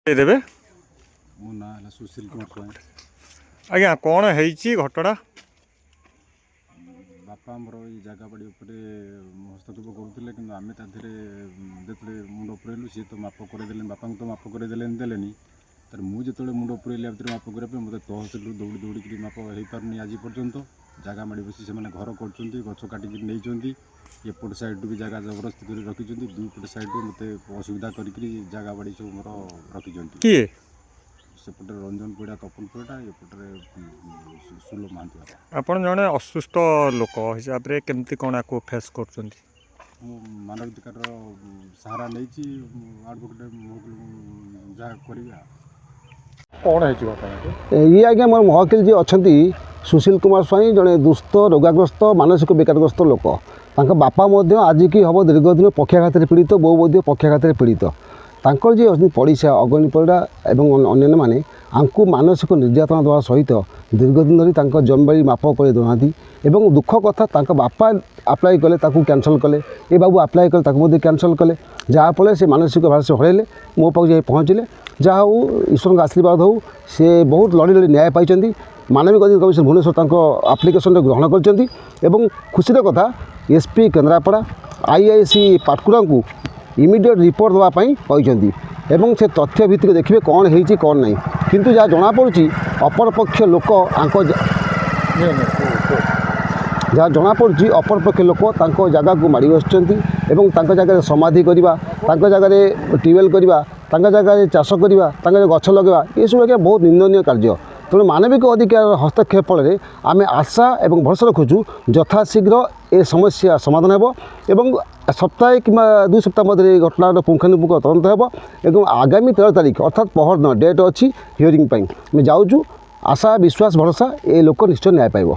देबे मो ना है सुशील कुमार स्वाई। आज्ञा कौन है घटना? बापा आमर ये जगह बाड़ी हस्तक्षेप करुले कि आम जो मुंड पुरेलु सी तो माप करदे बापा तो माप करदे तर मुझे मुंड पुरेली माप करने मतलब तहसिल दौड़ी दौड़ी माप हो पारनी आज पर्यंत जगह माड़ी बसी से घर कर गच काटिक नहीं एपट साइड भी जगह जबरदस्ती कर रखी दुईपट साइड मत असुविधा कर जगह बाड़ी सब मोर रखी किए सेपटे रंजन पीड़ा तपन पीड़ा एपटे सुलो महांती आपण जड़े असुस्थ लोक हिसाब से केमती कौन आपको फेस कर मानवाधिकार सहारा नहीं आडभोकेट जहाँ कर कौन है ये आज्ञा मोर महकिल जी अच्छा सुशील कुमार स्वाई जड़े दुस्थ रोगाग्रस्त मानसिक बेकारग्रस्त लोक बापा आज की हम दीर्घ दिन पक्षाघात पीड़ित बो पक्षाघात पीड़ित तांकर जी अच्छी पड़िशा अग्नि परिड़ा और अन्य मैंने आंकु मानसिक निर्यातना देवा सहित दीर्घ दिन धरी जमीबाड़ी माप कर देना एवं दुख कथा बापा आप्लाय कले कैंसल कले ये बाबू आप्लाय कले कैंसल कले जहाँफल से मानसिक भाव से हरैले मो पाक जाए पहुँचले जहाँ हो ईश्वर का आशीर्वाद हो से बहुत लड़ी लड़ी न्याय पाई मानविक अधिकार कमिशन भुवनेश्वर आप्लिकेसन ग्रहण कर खुशी कथा एसपी केन्द्रापड़ा आईआईसी पाटकुरा को इमिडिएट रिपोर्ट देवाई कहते से तथ्य भित्तिक देखिए कौन है कौन नहीं किंतु जहाँ जनापड़ी अपरपक्ष लोक जहाँ जनापड़ी अपरपक्ष लोक जगह को माड़ी बसुँच जगह समाधि करवा जगह ट्यूबवेल करवा जगह चाष करवा गछ लगवा ये सब बहुत निंदनीय कार्य तेणु मानविक अधिकार हस्तक्षेप फल आम आशा और भरोसा रखुचु यथाशीघ्र ए समस्या समाधान एवं सप्ताह कि 2 सप्ताह मध्य घटनार पुंखानुपुंख तदंत हो आगामी 13 तारीख अर्थात पहरदिन डेट अच्छी हियरिंग मैं जाऊँ आशा विश्वास भरोसा ए लोक निश्चय न्याय पाइब।